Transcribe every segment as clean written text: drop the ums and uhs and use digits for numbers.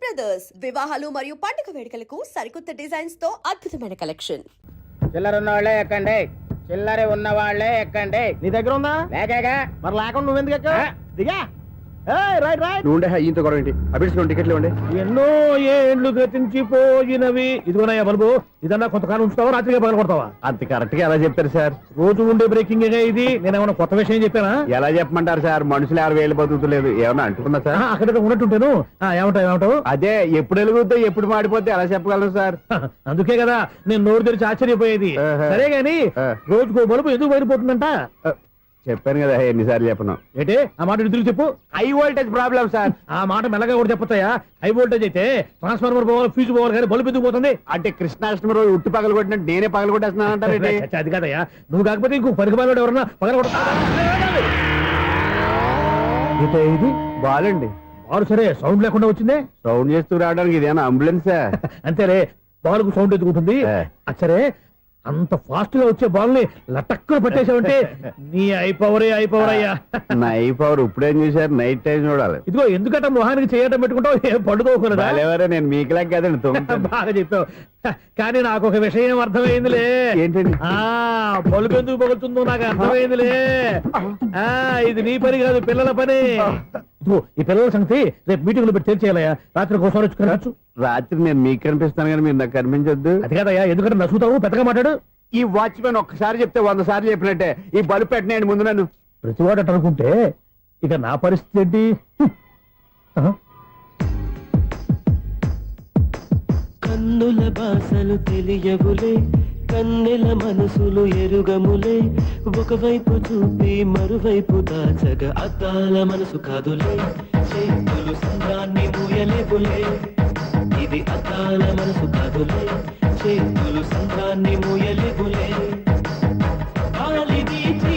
Brothers వివాహాలు మరియు పండుగ వేడుకలకు సరికొత్త డిజైన్స్ తో అద్భుతమైన కలెక్షన్. చిల్లర ఉన్న వాళ్ళే ఎక్కండి, చిల్లర ఉన్న వాళ్ళే ఎక్కండి. నీ దగ్గర ఉందా? లేకేగా. మరి లేకుండా నువ్వెందుకు ఎక్క? దిగా. Right right. నువ్వు ఇంత గొడవ ఏంటి? అభిడ్స్ టికెట్లు ఇవ్వండి. ఎన్నో ఏండ్లు గతించిపోయినవి. ఇదిగోనయ్యా బల్బు, ఇదన్నా కొంతకాలం ఉంచుతావా, రాత్రిగా పగల కొడతావా? అంత కరెక్ట్ గా ఎలా చెప్తారు సార్? రోజు ఉండే బ్రేకింగ్ ఇది. నేనేమన్నా కొత్త విషయం చెప్పానా? ఎలా చెప్పమంటారు సార్? మనుషులు 60,000 బతుకుతలేదు. ఏమన్నా అంటున్నా సార్? అక్కడ ఉన్నట్టుంటాను. ఏమంటావు? అదే ఎప్పుడు వెలుగుతో ఎప్పుడు మాడిపోతే ఎలా చెప్పగలను సార్? అందుకే కదా నేను నోరు తెరిచి ఆశ్చర్యపోయేది. సరే గాని రోజుకో బల్బు ఎందుకు బయటపోతుందంట? చెప్పాను కదా ఎన్నిసార్లు చెప్పను. ఏంటి ఆ మాట ఎదురు చెప్పు. High voltage problem sir. ఆ మాట మెల్లగా కూడా చెప్పొచ్చాయా? హై వోల్టేజ్ అయితే ట్రాన్స్ఫార్మర్ పోవాలి, ఫ్యూజ్ పోవాలి, కానీ బల్బు ఎందుకు పోతుంది? అంటే కృష్ణాష్టమి రోజు ఉట్టి పగలు కొట్టినట్టు నేనే పగలు కొట్టేస్తున్నాను అంటారు. అది కాదయ్యా, నువ్వు కాకపోతే ఇంకో పనికి బాగా ఎవరన్నా పగల కొడతా. ఇది బాలండి. బాలు సరే సౌండ్ లేకుండా వచ్చిందే. సౌండ్ చేస్తూ రావడానికి ఇదేనా అంబులెన్సా? అంతేలే, బాలుకు సౌండ్ ఎదుగుతుంది. సరే అంత ఫాస్ట్ గా వచ్చే బాల్ ని లటక్కులు పట్టేసావంటే నీ అయిపోవరే అయ్యా. నా అయిపోవరు ఇప్పుడేం చూసారు? నైట్ టైం చూడాలి. ఇదిగో ఎందుకంటే మొహానికి చేయటం పెట్టుకుంటావు, ఏం పండుకోకూడదా? నేను మీకులా కదండి. బాగా చెప్పావు. కానీ నాకు ఒక విషయం అర్థమైందిలే. ఏంటండి? బల్బు ఎందుకు పగులుతుందో నాకు అర్థమైందిలే. ఇది నీ పని కాదు, పిల్లల పని. ఈ పిల్లల సంగతి రేపు మీటింగ్ లో పెట్టి తెలిసేయాలయ్యా. రాత్రి కోసం వచ్చి రాత్రి నేను మీకు కనిపిస్తాను కానీ మీరు నాకు కనిపించొద్దు. అది కాదయ్యా, ఎందుకంటే నచ్చుతావు, పెద్దగా మాట్లాడు. ఈ వాచ్మెన్ ఒక్కసారి చెప్తే 100 సార్లు చెప్పినట్టే. ఈ బల్బు పెట్టినాయండి ముందు నన్ను. ప్రతివాడు అనుకుంటే ఇక నా పరిస్థితి ఏంటి? కన్నుల భాషలు తెలియవులే, కన్నెల మనసులు ఎరుగములే. ఒకవైపు చూపి మరువైపు దాచగ అద్దాల మనసు కాదులే. చేతులు సంద్రాన్ని మూయలేవులే, ఇది అద్దాల మనసు కాదులే. చేతులు సంద్రాన్ని మూయలేవులే. గాలి వీచి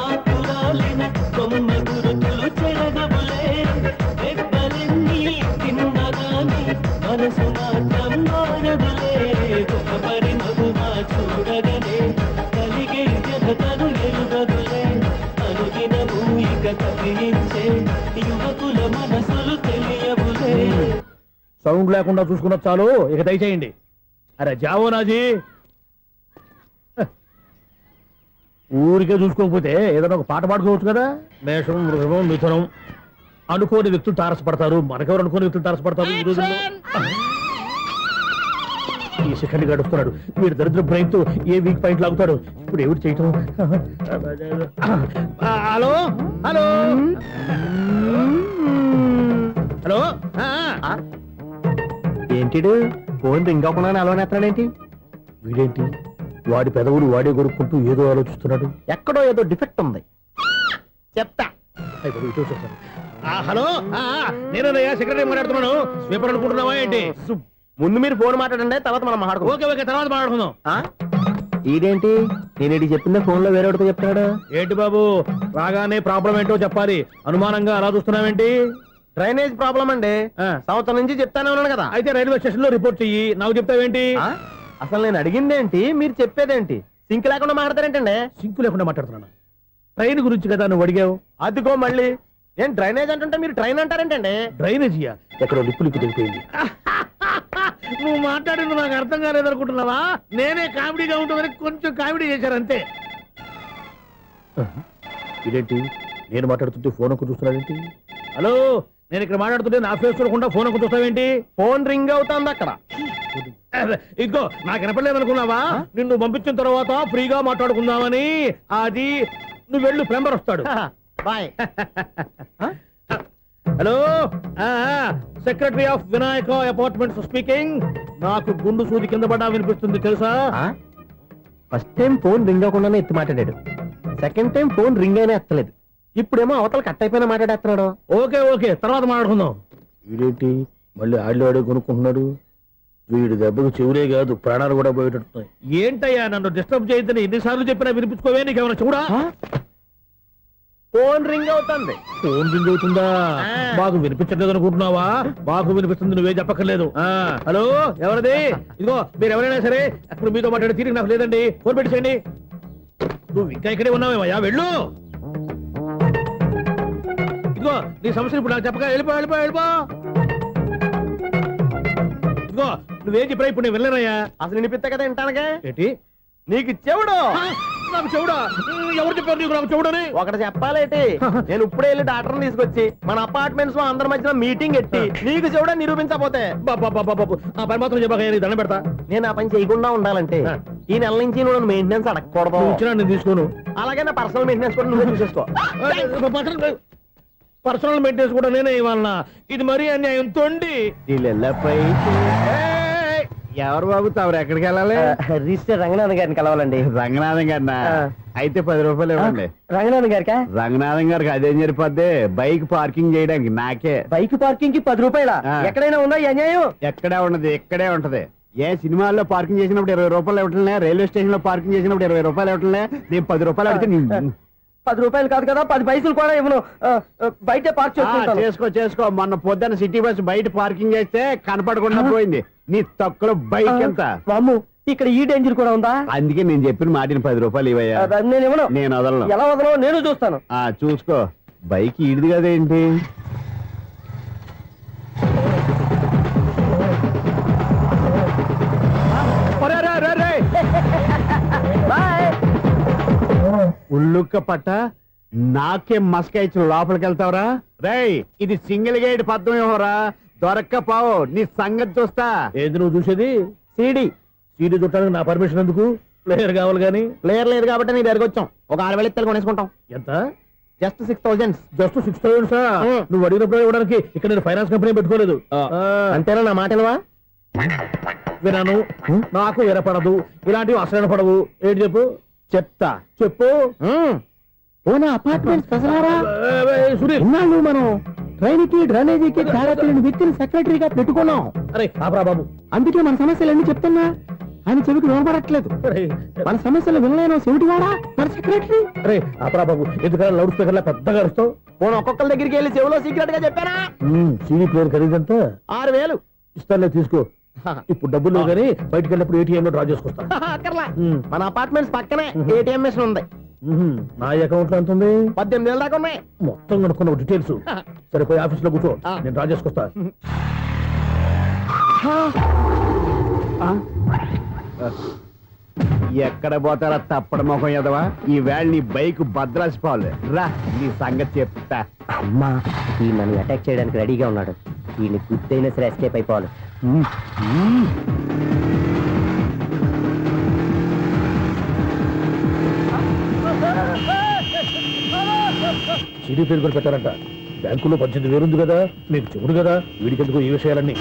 ఆకురాలిన కొమ్మ గురుతులు చెరగవులే. రెప్పలెన్ని తిన్నగాని మనసు మాత్రం మారదులే. ఒక పరిమగుమా చూడగనే కలిగే జగతను ఎరుగదులే. అనుదినము ఇక కదిలించే యువకుల మనసులు తెలియవులే. సౌండ్ లేకుండా చూసుకున్న చాలు, ఇక దయచేయండి. అరే జావో నాజీ, ఊరికే చూసుకోకపోతే ఏదైనా ఒక పాట పాడుకోవచ్చు కదా. మేషం, వృషభం, మిథునం అనుకోని వ్యక్తులు తారసపడతారు. మనకెవరు అనుకోని వ్యక్తులు తారసపడతారు ఈ రోజుల్లో. ఈ సెకండ్ గడుస్తున్నాడు. వీడు దరిద్ర బ్రెయిన్ తో ఏ వీక్ పాయింట్ లాగుతాడు. ఇప్పుడు ఎవరు చేయటం? Hello hello hello. ఏంటిడు ఫోన్ రింగ్ అవ్వకుండా అలవనేస్తాడేంటి? వీడేంటి వాడి పెదవులు వాడే కొరుక్కుంటూ ఏదో ఆలోచిస్తున్నాడు. ఎక్కడో ఏదో డిఫెక్ట్ ఉంది, చెప్తా. హలో, నేనయ్యా సెక్రటరీ మాట్లాడుతున్నాను. స్వీపర్ అనుకుంటున్నావా ఏంటి? ముందు మీరు ఫోన్ మాట్లాడండి, తర్వాత మనం మాట్లాడుకుందాం. ఓకే ఓకే, తర్వాత మాట్లాడుకుందాం. ఇదేంటి నేను చెప్పిందే ఫోన్ లో వేరే ఒకటి చెప్తాడు. ఏంటి బాబు, రాగానే ప్రాబ్లం ఏంటో చెప్పాలి. అనుమానంగా అలా చూస్తున్నావేంటి? డ్రైనేజ్ ప్రాబ్లం అండి. సంవత్సరం నుంచి చెప్తానే ఉన్నాను కదా. అయితే రైల్వే స్టేషన్ లో రిపోర్ట్ చెయ్యి. నాకు చెప్తావేంటి? అసలు నేను అడిగిందేంటి, మీరు చెప్పేదేంటి? సింక్ లేకుండా మాట్లాడతారేంటండి? సింక్ లేకుండా మాట్లాడుతున్నాను. ట్రైన్ గురించి కదా నువ్వు అడిగావు. అదిగో మళ్ళీ నేను డ్రైనేజ్ అంటుంటే మీరు ట్రైన్ అంటారేంటండి? డ్రైనేజీయా? ఎక్కడో లిప్పు దిగిపోయింది. నువ్వు మాట్లాడింది నాకు అర్థం కాలేదనుకుంటున్నావా? నేనే కామెడీగా ఉంటుందని కొంచెం కామెడీ చేశారంతే. ఇదేంటి నేను మాట్లాడుతుంటే ఫోన్ ఒక్క చూస్తున్నావేంటి? హలో, నేను ఇక్కడ మాట్లాడుతుంటే నా ఫేస్ చూడకుండా ఫోన్ ఒక్క చూస్తావేంటి? ఫోన్ రింగ్ అవుతుంది అక్కడ. ఇంకో నాకు వినపడలేదు అనుకున్నావా? నిన్ను పంపించిన తర్వాత ఫ్రీగా మాట్లాడుకుందామని. అది నువ్వు వెళ్ళు, ప్లంబర్ వస్తాడు. Bye. Hello, secretary of Vinayaka apartments speaking. నాకు గుండు సూది కింద పడ్డా వినిపిస్తుంది తెలుసా? ఫస్ట్ టైం ఫోన్ రింగ్ అవ్వకుండానే ఎత్తి మాట్లాడాడు. సెకండ్ టైం ఫోన్ రింగ్ అయినా ఎత్తలేదు. ఇప్పుడేమో అవతల కట్ అయిపోయినా మాట్లాడేస్తున్నాడు. ఓకే ఓకే, తర్వాత మాట్లాడుకుందాం. వీడేంటి మళ్ళీ ఆళ్ళు ఆడే కొనుక్కుంటున్నాడు? వీడి దెబ్బకు చెవులే కాదు, ప్రాణాలు కూడా పోయేటట్టున్నాయి. ఏంటయ్యా నన్ను డిస్టర్బ్ చేయొద్దని ఎన్నిసార్లు చెప్పినా వినిపించుకోవే. నీకేమైనా చూడా? ఫోన్ రింగ్ అవుతుంది. ఫోన్ రింగ్ అవుతుందా? మాకు వినిపించలేదు అనుకుంటున్నావా? మాకు వినిపిస్తుంది, నువ్వే చెప్పక్కర్లేదు. హలో, ఎవరిది? ఇదిగో మీరు ఎవరైనా సరే అప్పుడు మీతో మాట్లాడే తీరిక నాకు లేదండి. ఫోన్ పెట్టేసేయండి. నువ్వు ఇంకా ఇక్కడే ఉన్నావేమయ్యా, వెళ్ళు. ఇదిగో నీ సమస్యలు ఇప్పుడు నాకు చెప్పక వెళ్ళిపో వెళ్ళిపో వెళ్ళిపో. నువ్వేం చెప్పరా ఇప్పుడు నేను వెళ్ళానయ్యా. అసలు వినిపిస్తా కదా వింటానుగా. ఏంటి నీకు చెవుడు నాకు చెవుడా? ఎవరు చెప్పారు నీకు నాకు చెవుడని? ఒకటి చెప్పాలేటి. నేను ఇప్పుడే వెళ్ళి డాక్టర్ని తీసుకొచ్చి మన అపార్ట్మెంట్స్ లో అందరి మధ్యన మీటింగ్ ఎట్టి నీకు చెవుడా నిరూపించకపోతే బాబు ఆ పని మాత్రం చెప్పాక నీకు దండం పెడతా. నేను ఆ పని చేయకుండా ఉండాలంటే ఈ నెల నుంచి నువ్వు మెయింటెనెన్స్ అడగకూడదు. నువ్వు ఇచ్చినా నేను తీసుకోను. అలాగే నా పర్సనల్ మెయింటెనెన్స్ కూడా నువ్వే చూసేసుకో. పర్సనల్ మెయింటెనెన్స్ కూడా నేనే ఇవ్వాలన్నా? ఇది మరీ అన్యాయం తొండి. ఎవరు బాబు తమరు ఎక్కడికి వెళ్ళాలి? రిజిస్టర్ రంగనాథన్ గారిని కలవాలండి. రంగనాథం గారినా? అయితే 10 రూపాయలు ఇవ్వండి. రంగనాథన్ గారికా? రంగనాథం గారికి అదేం సరిపోద్ది, బైక్ పార్కింగ్ చేయడానికి నాకే. బైక్ పార్కింగ్ కి 10 రూపాయల? ఎక్కడైనా ఉందా ఈ అన్యాయం? ఎక్కడే ఉండదు, ఇక్కడే ఉంటది. ఏ సినిమాల్లో పార్కింగ్ చేసినప్పుడు 20 రూపాయలు ఇవ్వట్లే, రైల్వే స్టేషన్ లో పార్కింగ్ చేసినప్పుడు 20 రూపాయలు ఇవ్వట్లే, నేను 10 రూపాయలు అడిగితే 10 రూపాయలు కాదు కదా, 10 పైసలు కూడా ఇవ్వను. బయట పార్క్ చేసుకుంటాను. చేసుకో. మొన్న పొద్దున్న సిటీ బస్ బయట పార్కింగ్ చేస్తే కనపడకుండా పోయింది. నీ తక్కువ బైక్ ఎంత? వామ్ము, ఇక్కడ ఈ డేంజర్ కూడా ఉందా? అందుకే నేను చెప్పిన మాటిని 10 రూపాయలు ఇవ్వయ్యా. నేను ఇవ్వను. నేను వదలను. ఎలా వదలను నేను చూస్తాను. చూసుకో. బైక్ ఈడిది కదేంటి? ఉల్లుక్క పట్ట నాకే మస్క ఇచ్చి లోపలికి వెళ్తావరా? రేయ్, ఇది సింగిల్ గేట్ పద్మం ఇవ్వరా, దొరక్కపోవు నీ సంగతి చూస్తా. ఏది నువ్వు చూసేది? సీడీ చుట్టానికి నా పర్మిషన్ ఎందుకు? ప్లేయర్ కావాలి గానీ. ప్లేయర్ లేదు కాబట్టి నీ దగ్గరకు వచ్చాం. ఒక 6,000 ఇత్తలు కొనేసుకుంటాం. ఎంత? జస్ట్ 6,000. Just 6,000 sir? నువ్వు అడిగినప్పుడు ఇవ్వడానికి ఇక్కడ నేను ఫైనాన్స్ కంపెనీ పెట్టుకోలేదు. అంతేనా నా మాటలువా? వినాను, నాకు వినపడదు, ఇలాంటివి అసలు పడవు. ఏంటి చెప్పు? చెప్తా. చెప్పు. అపార్ట్మెంట్ సునీల్, ఇన్నాళ్ళు మనం ట్రైన్ కి డ్రైనేజీకి తేడా తెలియని వ్యక్తిని సెక్రటరీగా పెట్టుకున్నాం. అరే ఆపరా బాబు. అందుకే మన సమస్యలు అన్ని చెప్తున్నా ఆయన చెవికి వినపడట్లేదు. మన సమస్యలు వినలేను చెవిటివాడా మన సెక్రటరీ. అరే ఆపరా బాబు, ఎందుకన్నా లౌడ్ స్పీకర్ లా పెద్దగా అరుస్తావు? పోను ఒక్కొక్కరి దగ్గరికి వెళ్ళి చెవిలో సీక్రెట్ గా చెప్పానా? CD player ఖరీదంతా 6,000. ఇస్తానులే, తీసుకో. ఇప్పుడు డబ్బులు లేవు కానీ బయటకు వెళ్ళినప్పుడు ఏటీఎం లో డ్రా చేసుకొస్తా. అక్కర్లా, మన అపార్ట్మెంట్స్ పక్కనే ఏటీఎం మిషన్ ఉంది. నా అకౌంట్ లో ఎంత ఉంది? 18,000 దాకా ఉన్నాయి. మొత్తం కనుక్కున్న డీటెయిల్స్. సరే పోయి ఆఫీస్ లో కూర్చో, నేను డ్రా చేసుకొస్తా. ఎక్కడ పోతారా తప్పడ మొహం ఎదవా? ఈ వేళ నీ బైక్ భద్రాసిపోవాలి. రా, నీ సంగతి చెప్తా. అమ్మా, ఈ నన్ను అటాక్ చేయడానికి రెడీగా ఉన్నాడు. వీడిని గుద్దైనా సరే ఎస్కేప్ అయిపోవాలి. సీడీ ప్లేయర్ కూడా పెట్టారంట. బ్యాంకులో 18,000 ఉంది కదా, మీకు చెవుడు కదా, వీడికెందుకు ఈ విషయాలన్నీ?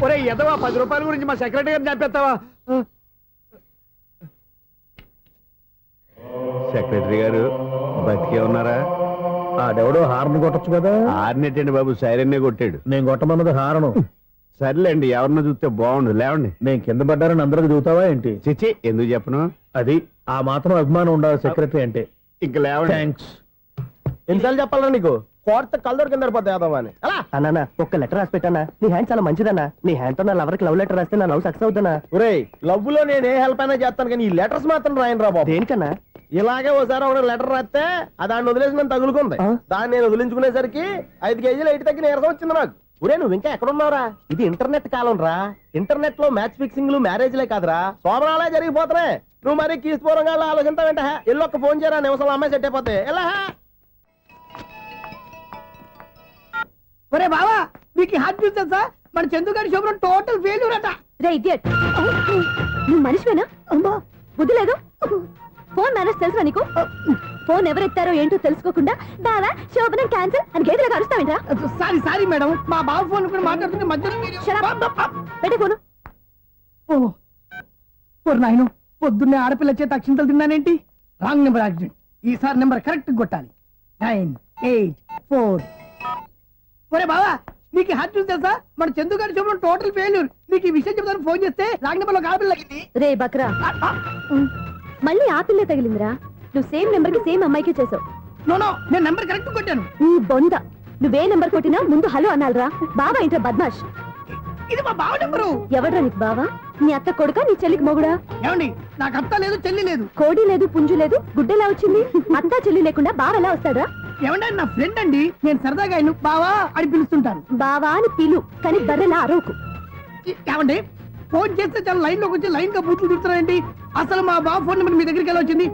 ఒరే ఎదవా, 10 రూపాయల గురించి మా సెక్రటరీ గారిని చంపేస్తావా? సెక్రటరీ గారు బతికే ఉన్నారా? ఆడెవడో హార్న్ కొట్టచ్చు కదా. ఆరినట్టండి బాబు, సైరన్నే కొట్టాడు. నేను కొట్టమన్నది హారను. సర్లేండి, ఎవరినో చూస్తే బాగుండు. లేవండి. నేను కింద పడ్డారని అందరికి చూతావా ఏంటి? చిచ్చి, ఎందుకు చెప్పను? అది ఆ మాత్రం అభిమానం ఉండాలి సెక్రటరీ అంటే. ఇంక లేవండి. థ్యాంక్స్. ఎన్నిసార్లు చెప్పాలా నీకు? కోర్త కలర్ కింద పోతాయి అన్నా. ఒక్క లెటర్ రాసి పెట్టానా? నీ హ్యాండ్ చాలా మంచిదన్నా. నీ హ్యాండ్ తో నా లవర్ కి లవ్ లెటర్ రాస్తే నా లవ్ సక్సెస్ అవుతానా? ఒరేయ్, లవ్ లో నేను ఏ హెల్ప్ అయినా చేస్తాను కానీ ఈ లెటర్స్ మాత్రం రాయను రా బాబు. దేనికన్నా? ఇలాగే ఓసారి ఒక లెటర్ రాస్తే దాన్ని వదిలేసి నన్ను తగులుకుంది. దాన్ని నేను వదిలించుకునేసరికి 5 కేజీలు ఎయిట్ తగ్గి నీరసం వచ్చింది నాకు. ఒరే, నువ్వు ఇంకా ఎక్కడున్నావురా? ఇది ఇంటర్నెట్ కాలం రా. ఇంటర్నెట్ లో మ్యాచ్ ఫిక్సింగ్లు మ్యారేజ్లే కాదురా, శోభనాలే జరిగిపోతున్నాయి. నువ్వు మరి కీస్పూరంగా ఆలోచించావంటే ఎల్లు ఒక్క ఫోన్ చేయరా, నిమిషంలో అమ్మాయి సెట్ అయిపోతే. ఎలా? ఒరే బావా, మీకు హార్ట్ చూస్తా సార్, మన చందుగారి శుభ్రం టోటల్ ఫెయిల్యూర్ అట. రే ఇడియట్, నువ్వు మనిషివేనా? అమ్మా బుద్ధి లేదు. ఫోన్ మేనేజ్ తెలుసా నీకు? ఫోన్ ఎవరెత్తారో ఏంటో తెలుసుకోకుండా బావా శోభనం క్యాన్సిల్ అని గేదెలకు అరుస్తావేంట్రా? సారీ మేడం, మా బావ ఫోన్ కూడా మాట్లాడుతుంటే మధ్యలో పెట్టే ఫోను. నాయను, పొద్దున్నే ఆడపిల్ల చేత అక్షింతలు తిన్నానేంటి? Wrong number accident. ఈసారి నెంబర్ కరెక్ట్ కొట్టాలి. 984. ఒరే బావా, నీకు హార్ట్ చూస్తే సార్, మన చందుగారి శుభ్రం టోటల్ ఫెయిల్యూర్. నీకు ఈ విషయం చెప్తాను ఫోన్ చేస్తే రాంగ్ నెంబర్ లో ఆడపిల్ల రే బక్రా, మళ్ళీ ఆ పిల్లే తగిలిందిరా. నువ్వు సేమ్ నెంబర్ కి సేమ్ అమ్మాయికి చేసావు. నో, నేను నెంబర్ కరెక్ట్ కొట్టాను. ఈ బొంద, నువ్వే నెంబర్ కొట్టినా ముందు హలో అనాలరా. బావా ఏంట్రా బద్మాష్? ఇది మా బావ నెంబరు. ఎవడ్రా నీకు బావా? నీ అత్త కొడుక నీ చెల్లికి మొగుడా? ఏమండి నాకు అత్త లేదు చెల్లి లేదు. కోడి లేదు పుంజు లేదు గుడ్డెలా వచ్చింది? అత్త చెల్లి లేకుండా బావ ఎలా వస్తాడా? ఏమండి ఆయన నా ఫ్రెండ్ అండి, నేను సరదాగా ఆయన బావా అని పిలుస్తుంటాను. బావా అని పిలు, కానీ బర్రెలా అరవకు. ఏమండి ఫోన్ చేస్తే చాలా లైన్ లోకి వచ్చి లైన్ గా బూతులు తిడుతున్నాయండి. అసలు మా బావ ఫోన్ నెంబర్ మీ దగ్గరికి ఎలా వచ్చింది?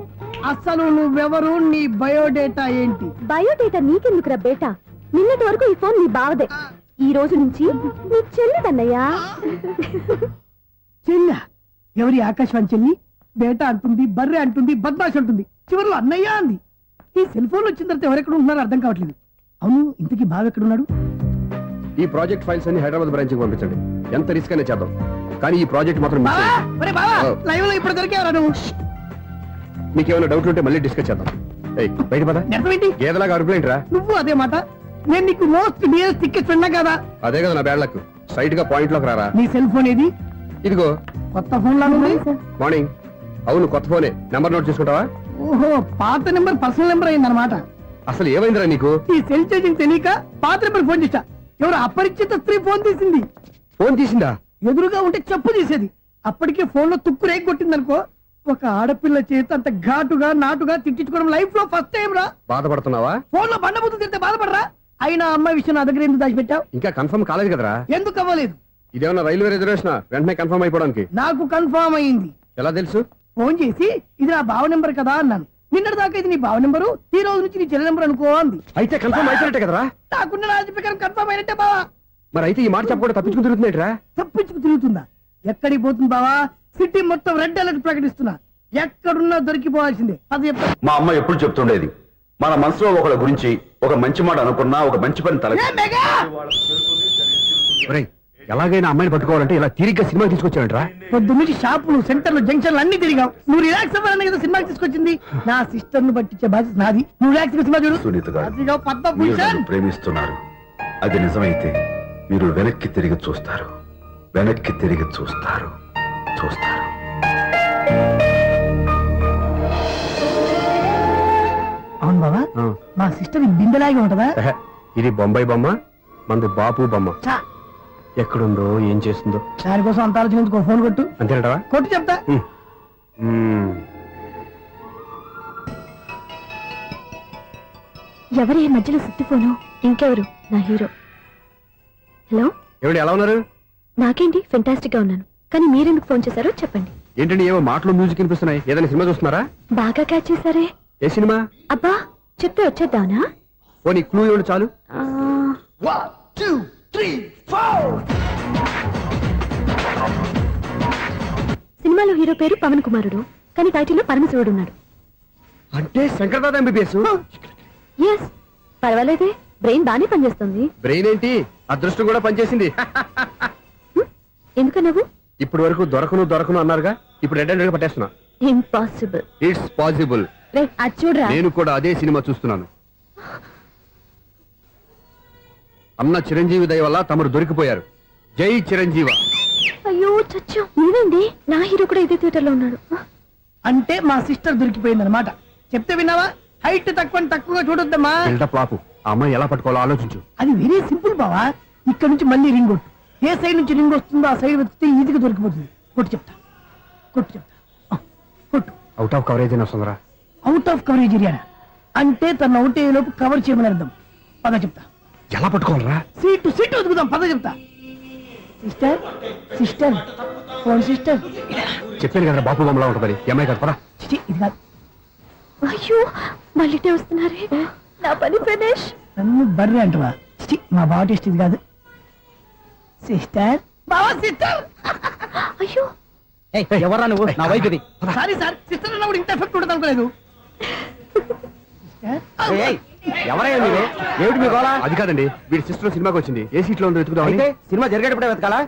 అసలు నువ్వెవరు, నీ బయోడేటా ఏంటి? బయోడేటా నీకెందుకురా బేటా? నిన్నటి వరకు ఈ ఫోన్ నీ బావదే, ఈ రోజు నుంచి నీ చెల్లిదన్నయ్యా. చెల్ల ఎవరి? ఆకాశవాణి చెల్లి. బేటా అంటుంది, బర్రె అంటుంది, బద్మాష్ అంటుంది, చివరిలో అన్నయ్య అంది. ఈ సెల్ ఫోన్ వచ్చిన తర్వాత ఎవరెక్కడ ఉంటున్నారో అర్థం కావట్లేదు. అవును, ఇంతకీ బావ ఎక్కడున్నాడు? ఈ ప్రాజెక్ట్ ఫైల్స్ అన్ని హైదరాబాద్ బ్రాంచ్ కి పంపించండి. ఎంత రిస్క్ అయినా చేద్దాం, కానీ ఈ ప్రాజెక్ట్ మాత్రం మిస్ బావా, చేయొద్దు. ఒరే బావా, లైవ్ లో ఇప్పుడు దొరికేవరా నువ్వు? మీకు ఏమైనా డౌట్ ఉంటే మళ్ళీ డిస్కస్ చేద్దాం. ఏయ్, బయట పద. నెరవేంటి గేదలాగా అరుపులేంట్రా? నువ్వు అదే మాట. నేను నీకు మోస్ట్ డియరెస్ట్ టికెట్ విన్నా కదా. అదే కదా నా బ్యాడ్ లక్. స్ట్రైట్ గా పాయింట్ లోకి రారా. నీ సెల్ ఫోన్ ఏది? ఇదిగో కొత్త ఫోన్ లాగా ఉంది. మార్నింగ్. అవును, కొత్త ఫోనే. నెంబర్ నోట్ చేసుకుంటావా? ఓహో, పాత నెంబర్ పర్సనల్ నెంబర్ అయిందన్నమాట. అసలు ఏమైందిరా నీకు? ఈ సెల్ చేసింగ్ తెలియక పాత నెంబర్ ఫోన్ చేశా. ఎవరు అపరిచిత స్త్రీ ఫోన్ తీసింది. ఫోన్ తీసిందా? ఎదురుగా ఉంటే చెప్పు తీసేది. అప్పటికే ఫోన్ లో తుక్కు రేగి కొట్టిందనుకో. ఒక ఆడపిల్ల చేత అంత ఘాటుగా నాటుగా తిట్టించుకోవడం లైఫ్ లో ఫస్ట్ టైం రా. బాధపడుతున్నావా? ఫోన్ లో బండబూతులు తింటే బాధపడరా? అయినా అమ్మాయి విషయం నా దగ్గర ఎందుకు దాచిపెట్టావు? ఇంకా కన్ఫర్మ్ కాలేదు కదరా. ఎందుకు అవ్వలేదు? ఇదేమన్నా రైల్వే రిజర్వేషన్? వెంటనే కన్ఫర్మ్ అయిపోవడానికి. నాకు కన్ఫర్మ్ అయింది. ఎలా తెలుసు? ఫోన్ చేసి ఇది నా బావ నెంబర్ కదా అన్నాను. నిన్నటి దాకా ఇది నీ బావ నెంబరు, ఈ రోజు నుంచి నీ చెల్లి నెంబర్ అనుకో అంది. అయితే కన్ఫర్మ్ అయిపోయినట్టే కదరా. నాకున్న రాజు ప్రకారం కన్ఫర్మ్ అయినట్టే బావా. మరి అయితే ఈ మాట చెప్పకుండా తప్పించుకుని తిరుగుతున్నట్రా? తప్పించుకు తిరుగుతుందా? ఎక్కడికి పోతుంది బావా? సిటీ మొత్తం రెడ్ అలర్ట్ ప్రకటిస్తున్నా. ఎక్కడున్నా దొరికిపోవాల్సిందే. అది చెప్తా. మా అమ్మ ఎప్పుడు చెప్తుండేది, మన మనసులో ఒకళ్ళ గురించి ఒక మంచి మాట అనుకున్నా ఒక మంచి పని తల ఏ మెగా! ఒరేయ్, ఎలాగైనా అమ్మాయిని పట్టుకోవాలంటే ఇలా తిరిగ్గా సినిమా తీసుకొచ్చావంట్రా? పొద్దున్నుంచి షాపులు, సెంటర్లు, జంక్షన్లు అన్ని తిరిగావు. నువ్వు రిలాక్స్ అవ్వాలని కదా సినిమాకి తీసుకొచ్చింది. నా సిస్టర్ ను పట్టించే బాధ్యత నాది. నువ్వు రిలాక్స్ సినిమా చూడు. సునీత గారు, అదిగో మీరు పద్మభూషణ్. నన్ను ప్రేమిస్తున్నారు. అది నిజమైతే మీరు వెనక్కి తిరిగి చూస్తారు, వెనక్కి తిరిగి చూస్తారు, చూస్తారు. అవును బాబా, ఆ. మా సిస్టర్ బిందెలాగే ఉంటదా? ఎహె, ఇది బొంబాయి బొమ్మ, మంది బాపు బొమ్మ. చా, ఎక్కడుందో ఏం చేస్తుందో దానికోసం అంత ఆలోచించుకో. ఫోన్ కొట్టు. అంతేనంటావా? కొట్టు చెప్తా. మ్మ్. ఎవరి మధ్యలో సుత్తి ఫోను? ఇంకెవరు? నా హీరో. హలో, ఏమిటి ఎలా ఉన్నారు? నాకేంటి ఫెంటాస్టిక్ గా ఉన్నాను, కానీ మీరెందుకు ఫోన్ చేశారో చెప్పండి. ఏంటండి ఏవో మాటలు మ్యూజిక్ వినిపిస్తున్నాయి? ఏదైనా సినిమా చూస్తున్నారా? బాగా క్యాచ్ చేశారే. ఏ సినిమా? అబ్బా, చెప్తే వచ్చేద్దానా? ఓ నీ క్లూ ఇవ్వండి చాలు. ఆ, 1 2 3 4. సినిమాలో హీరో పేరు పవన్ కుమారుడు, కానీ టైటిల్లో పరమశివుడు ఉన్నాడు. అంటే శంకర్దాద ఎంబీబీఎస్. ఎస్, పర్వాలేదే, బ్రెయిన్ బానే పనిచేస్తుంది. బ్రెయిన్ ఏంటి, అదృష్టం కూడా పనిచేసింది. ఎందుకు నువ్వు? ఇప్పటి వరకు దొరకను అన్నారుగా, ఇప్పుడు రెడ్ హ్యాండెడ్ గా పట్టేస్తున్నా. ఇంపాసిబుల్. It's possible. రే, అది చూడరా. నేను కూడా అదే సినిమా చూస్తున్నాను. అన్న చిరంజీవి దయ వల్ల తమరు దొరికిపోయారు. జై చిరంజీవ. అయ్యో చచ్చు, నీవేంటి? నా హీరో కూడా ఇదే థియేటర్ లో ఉన్నాడు. అంటే మా సిస్టర్ దొరికిపోయింది అనమాట. చెప్తే విన్నావా? హైట్ తక్కువగా చూడొద్దమ్మా. బిల్డప్ లాపు. ఆ అమ్మాయి ఎలా పట్టుకోవాలో ఆలోచించు. అది వెరీ సింపుల్ బావా. ఇక్కడ నుంచి మళ్ళీ రింగ్ కొట్టు. ఏ సైడ్ నుంచి రింగ్ వస్తుందో ఆ సైడ్ వెతికితే ఈజీగా దొరికిపోతుంది. కొట్టు చెప్తా. కొట్టు. అవుట్ ఆఫ్ కవరేజ్ అయినా వస్తుందిరా. అవుట్ ఆఫ్ కవరేజ్ ఏరియా అంటే తన అవుట్ అయ్యే లోపు కవర్ చేయమని అర్థం. పద చెప్తా. ఎలా పట్టుకోవాలరా? సీటు వెతుకుదాం. పద చెప్తా. Sister phone sister. చెప్పాను కదా బాపు బొమ్మలా ఉంటుంది. అమ్మాయి కదా పరా. చిచి, ఇది కాదు. అయ్యో, మళ్ళీ వస్తున్నారే. నా పని ఫినిష్. నన్ను బర్రె అంటవా? చిచి, మా బావ టేస్ట్ ఇది కాదు. సిస్టర్, బావా సిస్టర్. అయ్యో, ఎవరా నువ్వు? నా వైపు ఇది. సారీ సార్, సిస్టర్ అన్నప్పుడు ఇంత ఎఫెక్ట్ ఉండదు అనుకోలేదు. ఎవరయ్యా మీరే? ఏమిటి మీ గోళ? అది కాదండి, వీడి సిస్టర్ సినిమాకి వచ్చింది. ఏ సీట్ లో ఉందో వెతుకుదామని. అయితే సినిమా జరిగేటప్పుడే వెతకాలా?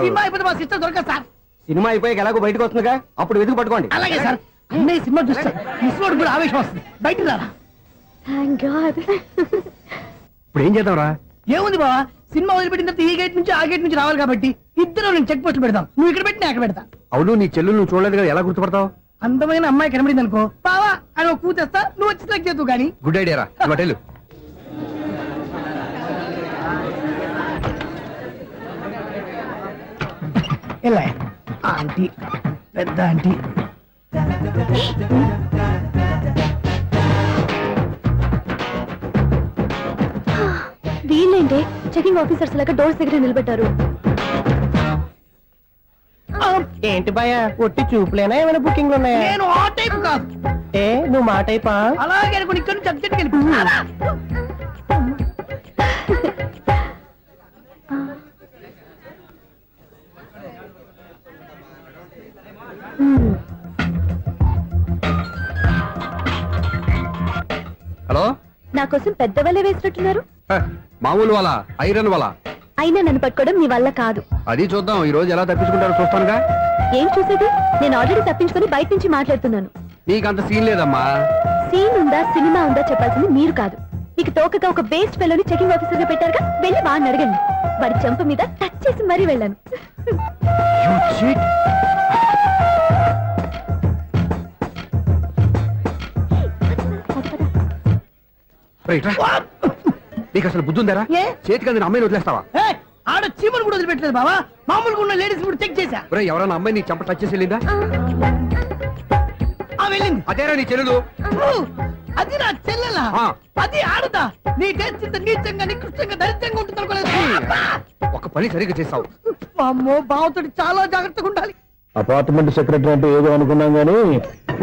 సినిమా అయిపోతే మా సిస్టర్ దొరకదు సార్. సినిమా అయిపోయాక ఎలాగో బయటకు వస్తుందిగా, అప్పుడు వెతుకు పట్టుకోండి. అలాగే సార్. అన్నయ్య సినిమా చూస్తారు. మిస్వాడు కూడా ఆవేశం వస్తుంది. బయటికి రారా. Thank God. ఇప్పుడు ఏం చేద్దాంరా? ఏముంది బావా, సినిమా వదిలిపెట్టిన తర్వాత ఈ గేట్ నుంచి ఆ గేట్ నుంచి రావాలి కాబట్టి ఇద్దరు నేను చెక్ పోస్ట్ పెడతాం. నువ్వు ఇక్కడ పెట్టి నేను అక్కడ పెడతా. అవును, నీ చెల్లెలు నువ్వు చూడలేదు కదా, ఎలా గుర్తుపడతావు? అందమైన అమ్మాయి కనబడింది అనుకో, బావా అని ఒక కూతేస్తా. నువ్వు వచ్చి సెలెక్ట్ చేద్దు కానీ. గుడ్ ఐడియా రా. హోటల్ ఎలా ఆంటీ పెద్ద ఆంటీ వీళ్ళేంటి చెకింగ్ ఆఫీసర్స్ లాగా డోర్స్ దగ్గర నిలబెట్టారు. ఏంటి భయ ఒట్టి చూపులేనా ఏమైనా బుకింగ్లు ఉన్నాయా? నేను ఆ టైప్ కాదు. ఏ నువ్వు మాట అయిపా? అలాగే అనుకుని ఇక్కడ నుంచి అర్జెంట్కి వెళ్ళిపోతున్నా. హలో నా కోసం పెద్ద వల్ల వేసినట్టున్నారు. మామూలు వాళ్ళ ఐరన్ వాళ్ళ అయినా నన్ను పట్టుకోవడం మీ వల్ల కాదు. అది చూద్దాం ఈ రోజు ఎలా తప్పించుకుంటారో చూస్తానుగా. ఏం చూసేది? నేను ఆల్రెడీ తప్పించుకొని బయట నుంచి మాట్లాడుతున్నాను. నీకంత సీన్ లేదమ్మా. సీన్ ఉందా సినిమా ఉందా చెప్పాల్సింది మీరు కాదు. మీకు తోకగా ఒక బేస్ట్ ఫెలోని చెకింగ్ ఆఫీసర్ గా పెట్టారుగా, వెళ్ళి వాడిని అడగండి. వాడి చెంప మీద టచ్ చేసి మరీ వెళ్ళాను. రైట్ రా. నీకు అసలు బుద్ధి ఉందారా? ఏ? చేతికి అందిన అమ్మాయిని వదిలేస్తావా? ఏయ్, ఆడ చీమను కూడా వదిలిపెట్టలేదు బావా. మామూలుగా ఉన్న లేడీస్ కూడా చెక్ చేశా. ఒరేయ్, ఎవరైనా అమ్మాయి నీ చెంప టచ్ చేసి వెళ్ళిందా? ఆ వెళ్ళింది. అదేరా నీ చెల్లెలు. ఊ, అది నా చెల్లెలా? ఆ. అది ఆడదా? నీ టేస్ట్ ఇంత నీచంగా నికృష్టంగా దరిద్రంగా ఉంటుంది అనుకోలేదు. ఒక పని సరిగ్గా చేసావు. అమ్మో, బావతోటి చాలా జాగ్రత్తగా ఉండాలి. అపార్ట్మెంట్ సెక్రటరీ అంటే ఏదో అనుకున్నాం గానీ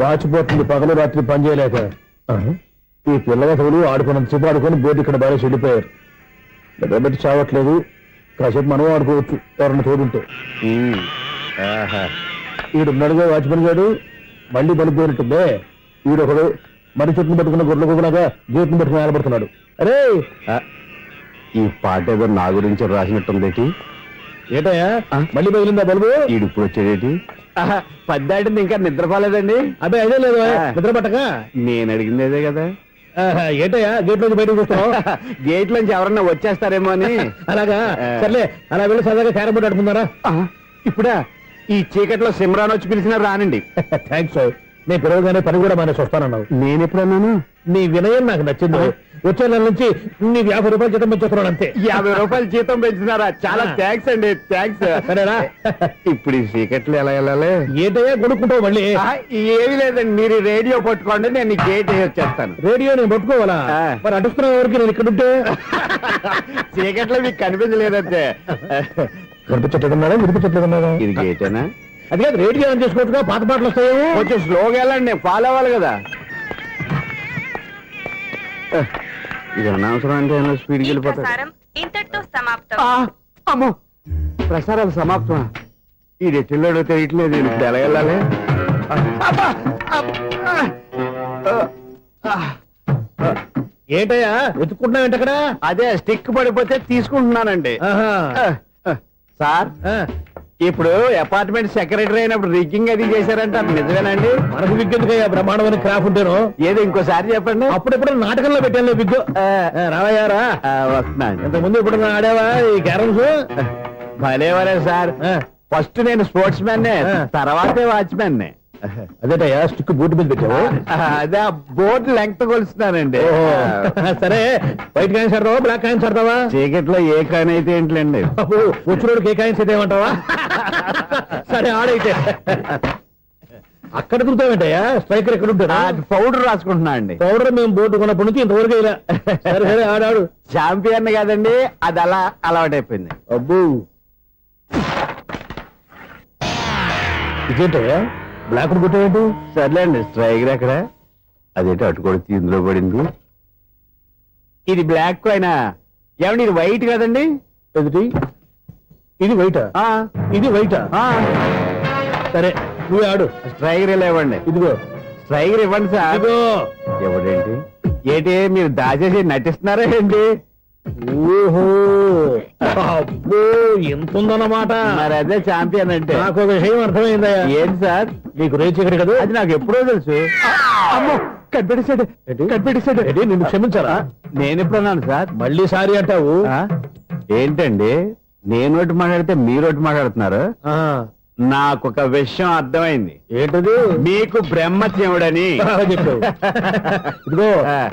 వాచిపోతుంది పగలు రాత్రి పని చేయలేక. ఈ పిల్లగతులు ఆడుకున్నంత సేపు ఆడుకొని బోర్డు ఇక్కడ బాగా చెడిపోయారు. నిలబెట్టి చావట్లేదు. కాసేపు మనం ఆడుకోవచ్చు ఎవరన్నా తోడుంటే. ఈడున్నాడుగా వాచ్మెన్ గారు, మళ్ళీ బలిపోయినట్టుందే. ఈడొకడు మరి చెట్టును పట్టుకున్న గొడ్ల కుక్కలాగా గేట్ను పట్టుకుని నిలబడుతున్నాడు. అరే ఈ పాట ఏదో నా గురించి రాసినట్టుంది. ఏటయ్యా మళ్ళీ పగిలిందా బలుబు? ఈడు ఇప్పుడు వచ్చేదేటి? పద్దాటింది ఇంకా నిద్రపోలేదండి. అదే అదే లేదు నిద్ర పట్టక. నేను అడిగింది అదే కదా. ఏటయ్యా గేట్ నుంచి బయటకు చూస్తావు? గేట్ లోంచి ఎవరన్నా వచ్చేస్తారేమో అని. అలాగా సర్లే, అలా వెళ్ళి సరదాగా క్యారం బోర్డు ఆడుకున్నారా? ఇప్పుడా ఈ చీకట్లో సిమ్రాన్ వచ్చి పిలిచినా రానండి. థ్యాంక్స్. నేను పిలవగానే పని కూడా మానేసి వస్తానన్నావు. నేను ఎప్పుడన్నాను? నీ వినయం నాకు నచ్చింది. వచ్చే నెల నుంచి నీకు 50 రూపాయలు జీతం పెంచుతున్నాను అంతే. 50 రూపాయలు జీతం పెంచినారా? చాలా థ్యాంక్స్ అండి, థ్యాంక్స్. సరేనా? ఇప్పుడు ఈ చీకట్లు ఎలా వెళ్ళాలి? ఏంటయ్యా కొనుక్కుంటావు మళ్ళీ? ఏమి లేదండి, మీరు రేడియో పట్టుకోండి, నేను ఈ గేట్ వచ్చేస్తాను. రేడియో నేను పట్టుకోవాలా? మరి అడుస్తున్నా ఎవరికి నేను ఇక్కడ ఉంటే? చీకట్లో మీకు కనిపించలేదంటే. వినిపించట్లేదన్నారా? వినిపించట్లేదన్నారా? ఇది గేటేనా? అది కాదు, రేడియో ఆన్ చేసుకోవచ్చుగా, పాత పాటలు వస్తాయేమో. కొంచెం స్లోగా వెళ్ళండి, నేను ఫాలో అవ్వాలి కదా. ఇది అనవసరం అంటే స్పీడ్కి వెళ్ళిపోతాడు. ఇంతటితో సమాప్తం. అమ్మో, ప్రసారాలు సమాప్తమా? ఇది ఎట్టిల్లాడో తెలియట్లేదు. నేను ఇప్పుడు ఎలా వెళ్ళాలి? ఏంటయ్యా వెతుక్కుంటున్నావు ఏంటక్కడ? అదే స్టిక్ పడిపోతే తీసుకుంటున్నానండి. సార్, ఇప్పుడు అపార్ట్మెంట్ సెక్రటరీ అయినప్పుడు రిగ్గింగ్ అది చేశారంట, నిజమేనండి? మనకు విగ్గెందుకయ్యా, బ్రహ్మాండమైన క్రాఫ్ ఉంటాను. ఏదో ఇంకోసారి చెప్పండి. అప్పుడెప్పుడు నాటకంలో పెట్టాను విగ్గు. రావయ్యారా? వస్తున్నాను. ఇంతకుముందు ఇప్పుడు ఆడావా ఈ క్యారమ్స్? భలేవరే సార్. ఫస్ట్ నేను స్పోర్ట్స్ మ్యాన్, తర్వాతే వాచ్మెన్. అదేటయ్యా స్టిక్ బూట్ మీద పెట్టావు? అదే బోర్డు లెంగ్త్ కొలుస్తున్నానండి. సరే, వైట్ కాయిన్స్ ఆడతావా బ్లాక్ కాయిన్స్ ఆడతావా? చీకట్లో ఏ కాయిన్ అయితే ఏంటండి? వచ్చినోడికి ఏ కాయిన్స్ అయితే ఏమంటావా? సరే ఆడైతే. అక్కడ తిరుగుతావేంటయ్యా? స్ట్రైకర్ ఎక్కడ ఉంటారా? పౌడర్ రాసుకుంటున్నా అండి. పౌడర్ మేము బోర్డు కొన్నప్పటి నుంచి ఇంతవరకు ఇలా. సరే సరే ఆడాడు. ఛాంపియన్ కదండి, అది అలా అలవాటైపోయింది. అబ్బు, ఇదేంటయ్యా బ్లాక్ కొట్టేంటి? సర్లేండి, స్ట్రైకర్ ఎక్కడ? అదేంటి అటు కొడితే ఇందులో పడింది. ఇది బ్లాక్ అయినా ఏమండి? ఇది వైట్ కదండి. ఎదుటి ఇది వైటా? ఇది వైటా? సరే నువ్వే ఆడు. స్ట్రైకర్ ఇలా ఇవ్వండి. ఇదిగో స్ట్రైకర్ ఇవ్వండి సార్. ఇదిగో. ఎవడేంటి? ఏంటి మీరు దాచేసి నటిస్తున్నారా ఏంటి? ఓహో, అబ్బో ఎంత ఉందన్నమాట. మరి అదే ఛాంపియన్ అంటే. నాకు ఒక విషయం అర్థమైందయ్యా. ఏంటి సార్? నీకు రేచి ఇక్కడ కదా? అది నాకు ఎప్పుడో తెలుసు. అమ్మో, కనిపెట్టేశాడు, కనిపెట్టేశాడు. నిన్ను క్షమించారా? నేను ఎప్పుడన్నాను సార్? మళ్ళీ సారీ అంటావు? ఏంటండి, నేను ఒకటి మాట్లాడితే మీరు ఒకటి మాట్లాడుతున్నారు. నాకొక విషయం అర్థమైంది. ఏంటది? మీకు బ్రహ్మత్యముడని. బాగా చెప్పావు. ఇదిగో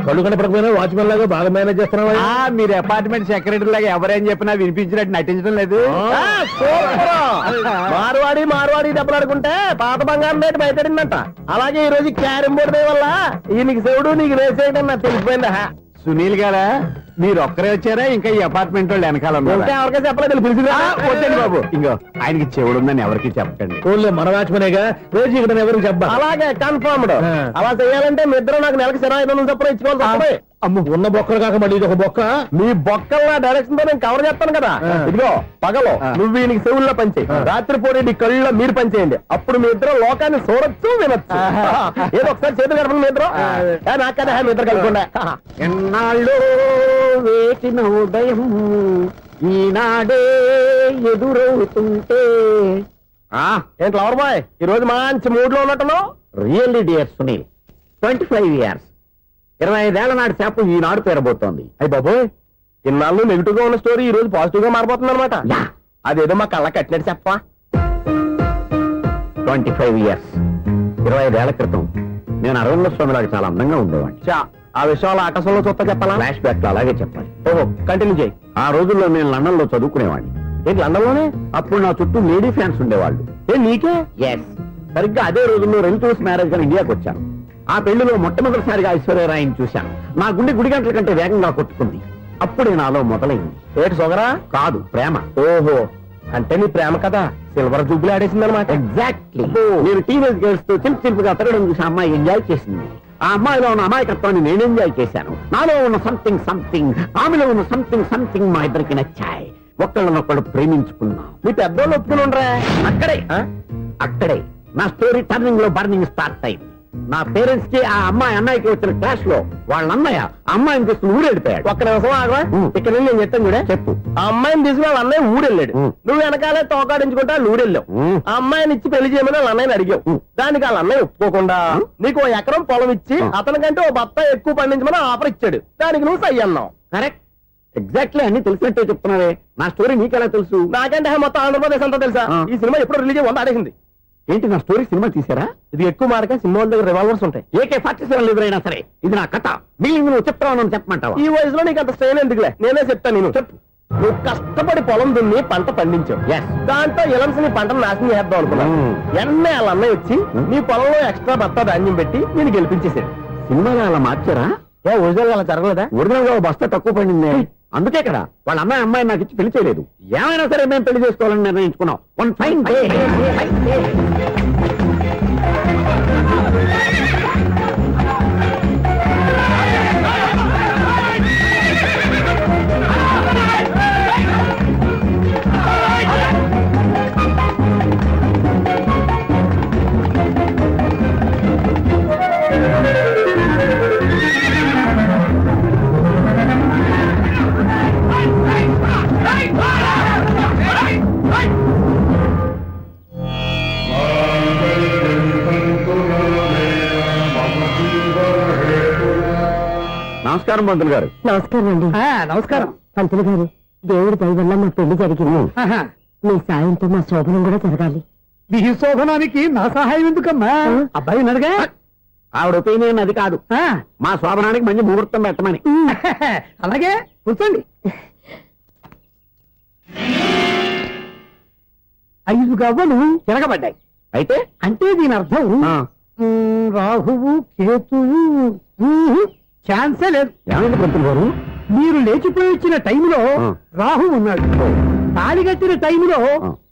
కళ్ళు కనపడకపోయినా వాచ్మెన్ లాగా బాగా మేనేజ్ చేస్తున్నావా? మీరు అపార్ట్మెంట్ సెక్రటరీ లాగా ఎవరేం చెప్పినా వినిపించినట్టు నటించడం లేదు. మార్వాడి దెబ్బలాడుకుంటే పాత బంగారం రేటు బయటడిందంట. అలాగే ఈ రోజు క్యారం బోర్డు వల్ల ఈయనకి శివుడు నీకు రేసేయడం నాకు తెలిసిపోయిందా? సునీల్ గారా, మీరు ఒక్కరే వచ్చారా ఇంకా ఈ అపార్ట్మెంట్ వాళ్ళు వెనకాల ఉన్నారా? ఎవరికీ చెప్పలేదు, పిలిచిరా. వద్దండి బాబు, ఇంకో ఆయనకి చెవుడు ఉందని ఎవరికి చెప్పకండి. ఊళ్ళో మన వాచ్మెనేగా రోజు ఇక్కడ ఎవరికి చెప్పా. అలాగే కన్ఫర్మ్డ్. అలా చేయాలంటే మీ ఇద్దరు నాకు నెలకు 2500 చొప్పున ఇచ్చుకోవాలి. అమ్మ, ఉన్న బొక్కలు కాక మళ్ళీ ఇది ఒక బొక్క. మీ బొక్కల డైరెక్షన్ తో నేను కవర్ చేస్తాను కదా. ఇదిగో పగలో నువ్వు ఈయనకి చెవుల్లో పనిచేయి, రాత్రి పూట నీ కళ్ళలో మీరు పనిచేయండి. అప్పుడు మీ ఇద్దరు లోకాన్ని చూడొచ్చు, వినొచ్చు. ఏదో ఒకసారి చేతులు కడపండి మీ ఇద్దరు. నాకు కదా మీ ఇద్దరు కలుపుకుండా. ఎన్నాళ్ళు వేసిన ఉదయం ఈనాడే ఎదురవుతుంటే. ఏంటి లవర్ బాయ్, ఈ రోజు మంచి మూడ్ లో ఉన్నట్టున్నావు. రియల్లీ డియర్ సునీల్, 25 years 25 ఏళ్ల నాటి చేప ఈనాడు పేరబోతోంది. అయ్యి బాబోయ్, ఇన్నాళ్ళు నెగిటివ్ గా ఉన్న స్టోరీ ఈ రోజు పాజిటివ్ గా మారిపోతుంది అనమాట. అదేదో మా కళ్ళ కట్టినట్టు చెప్పా. 25 years 25 ఏళ్ల క్రితం నేను అరవింద స్వామిలాగా చాలా అందంగా ఉండేవాడిని. ఆ విషయాలు ఆకాశంలో చూస్తా చెప్పాలా? ఫ్లాష్ బ్యాక్ లో అలాగే చెప్పాలి. ఓహో, కంటిన్యూ చేయి. ఆ రోజుల్లో నేను లండన్ లో చదువుకునేవాడిని. ఏంటి లండన్ లోనే? అప్పుడు నా చుట్టూ లేడీ ఫ్యాన్స్ ఉండేవాళ్ళు. నీకే? ఎస్, సరిగ్గా అదే రోజుల్లో రిలేటివ్స్ మ్యారేజ్ గా ఇండియాకి వచ్చాను. ఆ పెళ్లిలో మొట్టమొదటిసారిగా ఐశ్వర్యరాయని చూశాను. నా గుండె గుడి గంటల కంటే వేగంగా కొట్టుకుంది. అప్పుడే నాలో మొదలైంది. ఏటి సొగరా? కాదు, ప్రేమ. ఓహో, అంటే నీ ప్రేమ కదా సిల్వర్ జూబ్లీ ఆడేసింది అనమాట. ఎగ్జాక్ట్లీ. నేను టీనేజ్ గర్ల్స్ తో చిలుపుగా తిరగడం చూసి అమ్మాయి ఎంజాయ్ చేసింది. ఆ అమ్మాయిలో ఉన్న అమాయకత్వాన్ని నేను ఎంజాయ్ చేశాను. నాలో ఉన్న సంథింగ్ ఆమెలో ఉన్న సంథింగ్ మా ఇద్దరికి నచ్చాయి. ఒక్కళ్ళనొక్కడు ప్రేమించుకున్నాం. మీ పెద్దోళ్ళు ఒప్పుకుని ఉండరా? అక్కడే నా స్టోరీ టర్నింగ్ లో బర్నింగ్ స్టార్ట్ అయింది. నా పేరెంట్స్ కి ఆ అమ్మాయి అన్నయ్యకి వచ్చిన క్లాష్ లో వాళ్ళ అన్నయ్య అమ్మాయిని తీసుకుని ఊరెళ్ళిపోయాడు. ఒక్క నిమిషం ఆగవా? ఇక్కడ నుంచి నేను చెప్తాను కూడా. చెప్పు. ఆ అమ్మాయిని తీసుకుని వాళ్ళ అన్నయ్య ఊరెళ్ళాడు. నువ్వు వెనకాలే తోకాడించుకుంటా ఊరెళ్ళావు. ఆ అమ్మాయిని ఇచ్చి పెళ్లి చేయమని వాళ్ళ అన్నయ్యని అడిగావు. దానికి వాళ్ళ అన్నయ్య ఒప్పుకోకుండా నీకు 1 ఎకరం పొలం ఇచ్చి అతనికంటే 1 బత్త ఎక్కువ పండించమని ఆఫర్ ఇచ్చాడు. దానికి నువ్వు సై అన్నావు. కరెక్ట్, ఎగ్జాక్ట్లీ అన్ని తెలిసినట్టే చెప్తున్నావే. నా స్టోరీ నీకెలా తెలుసు? నాకంటే మొత్తం ఆంధ్రప్రదేశ్ అంతా తెలుసా? ఈ సినిమా ఎప్పుడు రిలీజ్ అయ్యి 100 ఆడేసింది. ఏంటి, నా స్టోరీ సినిమా తీసారా? ఇది ఎక్కువ మార్క సినిమా దగ్గర రివాల్వర్స్ ఉంటాయి. AK-47 ఎదురైనా సరే ఇది నా కథ. మిగిలింది నువ్వు చెప్తావు చెప్పమంటావా? ఈ వయసులో నీకు అంత స్ట్రెయిన్ ఎందుకులే, నేనే చెప్తాను. నేను చెప్పు. నువ్వు కష్టపడి పొలం దున్ని పంట పండించావు. దాంతో ఇలమ్స్ నీ పంటను నాశనం చేద్దాం అనుకున్నాను. ఎన్నే వాళ్ళ అన్నయ్య వచ్చి నీ పొలంలో ఎక్స్ట్రా బత్తా ధాన్యం పెట్టి నేను గెలిపించేసాడు. సినిమాలో అలా మార్చారా? ఒరిజినల్ అలా జరగలేదా? ఒరిజినల్ గా బస్తా తక్కువ పడింది. అందుకే కదా వాళ్ళ అమ్మాయి నాకు ఇచ్చి పెళ్లి చేయలేదు. ఏమైనా సరే మేము పెళ్లి చేసుకోవాలని నిర్ణయించుకున్నాం. One fine day. నమస్కారం పంతులు గారు. నమస్కారం అండి. నమస్కారం. పంతులు గారు, దేవుడి దయ వల్ల మా పెళ్లి జరిగింది. ఆహా. మీ సాయంతో మా శోభనం కూడా జరగాలి. మీ శోభనానికి నా సహాయం ఎందుకమ్మా? అబ్బాయి ఉన్నాడుగా. ఆవిడ ఒపీనియన్ అది కాదు, మా శోభనానికి మంచి ముహూర్తం పెట్టమని. అలాగే కూర్చోండి. 5 గవ్వలు తిరగబడ్డాయి. అయితే అంటే దీని అర్థం రాహువు కేతువు ఛాన్సే లేదు. ఏమైంది పంతులు గారు? మీరు లేచిపోయి వచ్చిన టైంలో రాహు ఉన్నాడు. తాళిగట్టిన టైంలో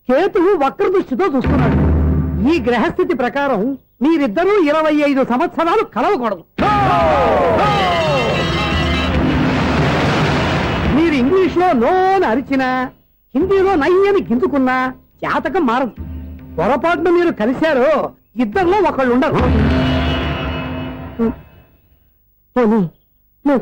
కేతువు వక్ర దృష్టితో చూస్తున్నాడు. ఈ గ్రహస్థితి ప్రకారం మీరిద్దరూ 25 సంవత్సరాలు కలవకూడదు. మీరు ఇంగ్లీష్ లో నోని అరిచినా, హిందీలో నయ్యని గింజుకున్నా జాతకం మారదు. పొరపాటున మీరు కలిశారో ఇద్దరిలో ఒకళ్ళు ఉండరు. పోనీ, నువ్వు